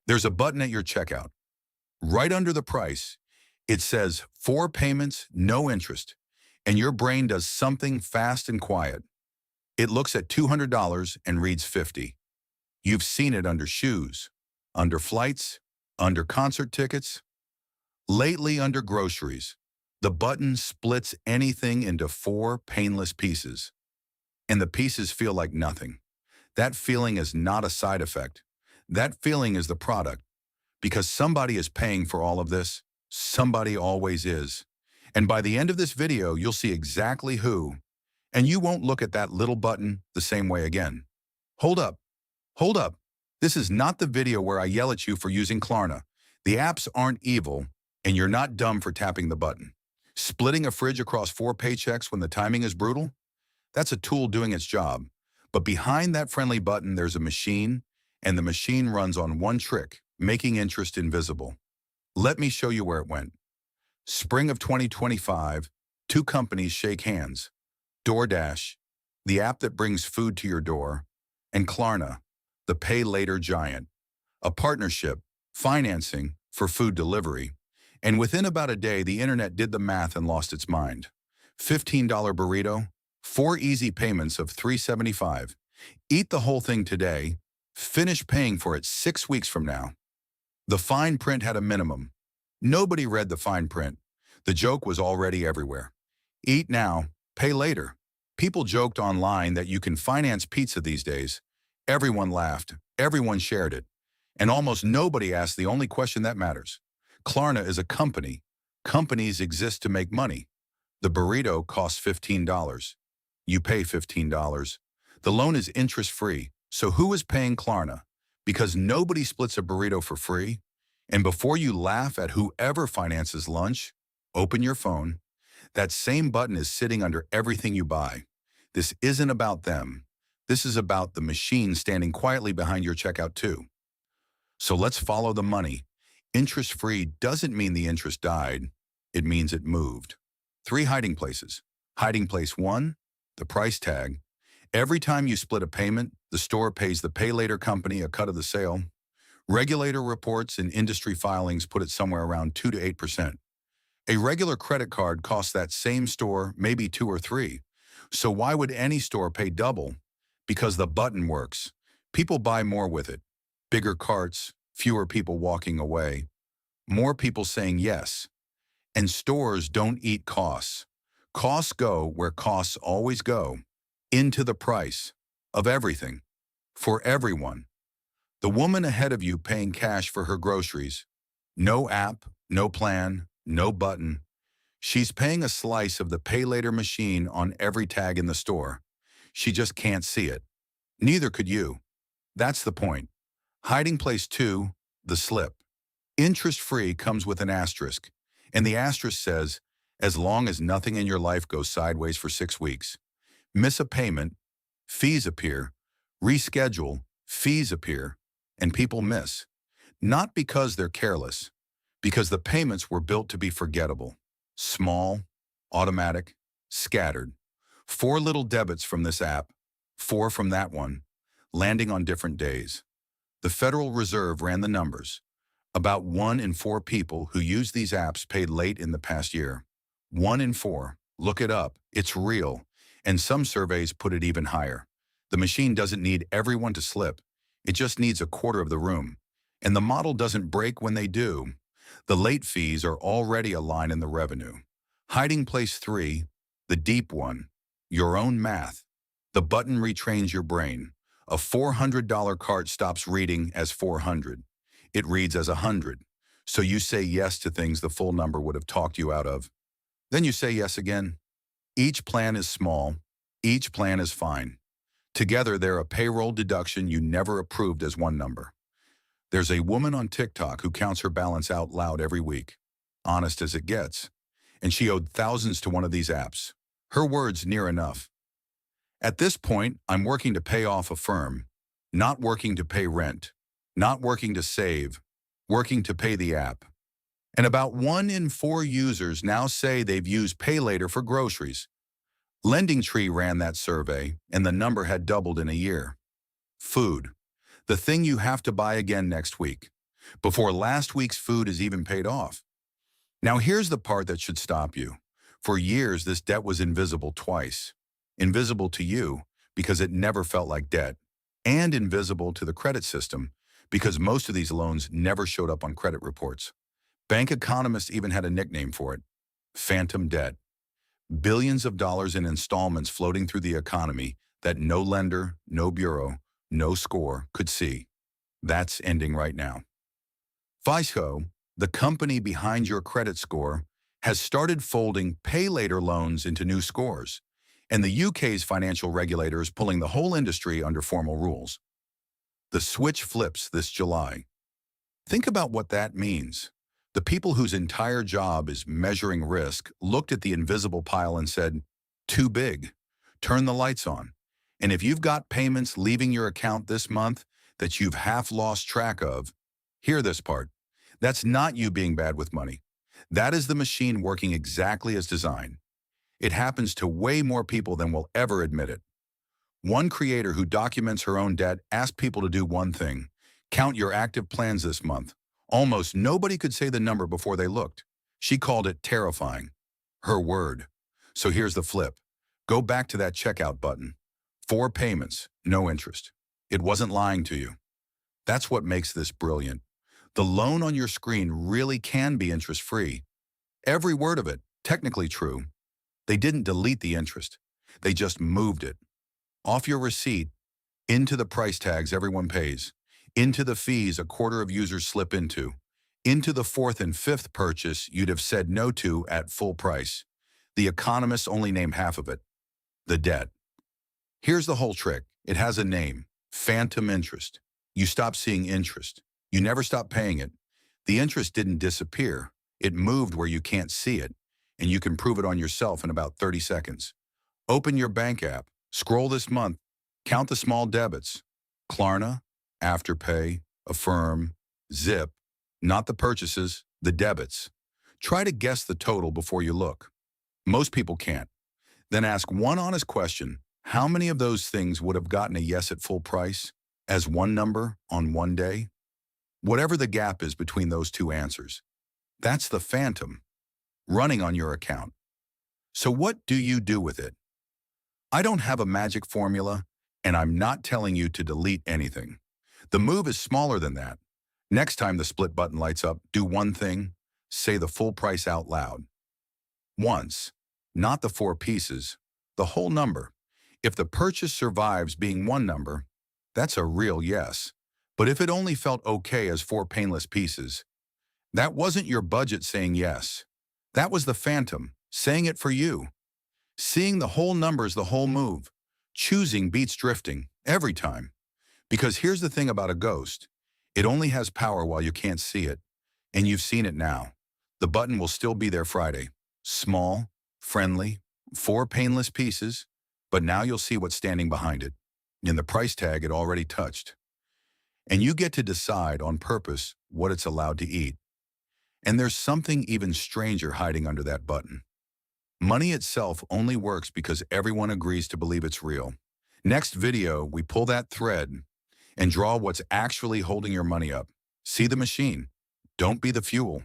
There's a button at your checkout. Right under the price, it says 4 payments, no interest, and your brain does something fast and quiet. It looks at $200 and reads 50. You've seen it under shoes, under flights, under concert tickets, lately under groceries. The button splits anything into 4 painless pieces, and the pieces feel like nothing. That feeling is not a side effect. That feeling is the product. Because somebody is paying for all of this, somebody always is. And by the end of this video, you'll see exactly who, and you won't look at that little button the same way again. Hold up, hold up. This is not the video where I yell at you for using Klarna. The apps aren't evil, and you're not dumb for tapping the button. Splitting a fridge across 4 paychecks when the timing is brutal? That's a tool doing its job. But behind that friendly button, there's a machine, and the machine runs on one trick: making interest invisible. Let me show you where it went. Spring of 2025, 2 companies shake hands. DoorDash, the app that brings food to your door, and Klarna, the pay later giant. A partnership, financing for food delivery. And within about a day, the internet did the math and lost its mind. $15 burrito, 4 easy payments of $3.75. Eat the whole thing today, finish paying for it 6 weeks from now. The fine print had a minimum. Nobody read the fine print. The joke was already everywhere. Eat now, pay later. People joked online that you can finance pizza these days. Everyone laughed, everyone shared it, and almost nobody asked the only question that matters. Klarna is a company. Companies exist to make money. The burrito costs $15. You pay $15. The loan is interest-free. So who is paying Klarna? Because nobody splits a burrito for free. And before you laugh at whoever finances lunch, open your phone. That same button is sitting under everything you buy. This isn't about them. This is about the machine standing quietly behind your checkout too. So let's follow the money. Interest-free doesn't mean the interest died. It means it moved. 3 hiding places. Hiding place 1, the price tag. Every time you split a payment, the store pays the pay later company a cut of the sale. Regulator reports and industry filings put it somewhere around 2 to 8%. A regular credit card costs that same store maybe 2 or 3. So why would any store pay double? Because the button works. People buy more with it. Bigger carts, fewer people walking away, more people saying yes. And stores don't eat costs. Costs go where costs always go, into the price of everything, for everyone. The woman ahead of you paying cash for her groceries. No app, no plan, no button. She's paying a slice of the pay later machine on every tag in the store. She just can't see it. Neither could you. That's the point. Hiding place 2, the slip. Interest-free comes with an asterisk, and the asterisk says, as long as nothing in your life goes sideways for 6 weeks. Miss a payment, fees appear. Reschedule, fees appear, and people miss. Not because they're careless, because the payments were built to be forgettable. Small, automatic, scattered. 4 little debits from this app, 4 from that one, landing on different days. The Federal Reserve ran the numbers. About 1 in 4 people who use these apps paid late in the past year. 1 in 4. Look it up. It's real. And some surveys put it even higher. The machine doesn't need everyone to slip. It just needs a quarter of the room. And the model doesn't break when they do. The late fees are already a line in the revenue. Hiding place 3, the deep one. Your own math. The button retrains your brain. A $400 cart stops reading as 400. It reads as 100. So you say yes to things the full number would have talked you out of. Then you say yes again. Each plan is small. Each plan is fine. Together, they're a payroll deduction you never approved as one number. There's a woman on TikTok who counts her balance out loud every week. Honest as it gets. And she owed thousands to one of these apps. Her words near enough. At this point, I'm working to pay off a firm, not working to pay rent, not working to save, working to pay the app. And about 1 in 4 users now say they've used Pay Later for groceries. LendingTree ran that survey, and the number had doubled in a year. Food, the thing you have to buy again next week. before last week's food is even paid off. Now here's the part that should stop you. For years, this debt was invisible twice. Invisible to you because it never felt like debt, and invisible to the credit system because most of these loans never showed up on credit reports. Bank economists even had a nickname for it: phantom debt. Billions of dollars in installments floating through the economy that no lender, no bureau, no score could see. That's ending right now. FICO, the company behind your credit score, has started folding pay later loans into new scores, and the UK's financial regulator is pulling the whole industry under formal rules. The switch flips this July. Think about what that means. The people whose entire job is measuring risk looked at the invisible pile and said, "Too big. Turn the lights on." And if you've got payments leaving your account this month that you've half lost track of, hear this part. That's not you being bad with money. That is the machine working exactly as designed. It happens to way more people than will ever admit it. One creator who documents her own debt asked people to do one thing: count your active plans this month. Almost nobody could say the number before they looked. She called it terrifying. Her word. So here's the flip. Go back to that checkout button. 4 payments, no interest. It wasn't lying to you. That's what makes this brilliant. The loan on your screen really can be interest-free. Every word of it, technically true. They didn't delete the interest. They just moved it. Off your receipt, into the price tags everyone pays, into the fees a quarter of users slip into the 4th and 5th purchase you'd have said no to at full price. The economists only name half of it: the debt. Here's the whole trick. It has a name: phantom interest. You stop seeing interest. You never stop paying it. The interest didn't disappear. It moved where you can't see it, and you can prove it on yourself in about 30 seconds. Open your bank app, scroll this month, count the small debits: Klarna, Afterpay, Affirm, Zip, not the purchases, the debits. Try to guess the total before you look. Most people can't. Then ask one honest question: how many of those things would have gotten a yes at full price, as one number on one day? Whatever the gap is between those two answers, that's the phantom running on your account. So what do you do with it? I don't have a magic formula, and I'm not telling you to delete anything. The move is smaller than that. Next time the split button lights up, do one thing: say the full price out loud. Once, not the 4 pieces, the whole number. If the purchase survives being one number, that's a real yes. But if it only felt okay as 4 painless pieces, that wasn't your budget saying yes. That was the phantom saying it for you. Seeing the whole number is the whole move. Choosing beats drifting, every time. Because here's the thing about a ghost. It only has power while you can't see it. And you've seen it now. The button will still be there Friday. Small, friendly, 4 painless pieces, but now you'll see what's standing behind it. In the price tag it already touched. And you get to decide on purpose what it's allowed to eat. And there's something even stranger hiding under that button. Money itself only works because everyone agrees to believe it's real. Next video, we pull that thread and draw what's actually holding your money up. See the machine. Don't be the fuel.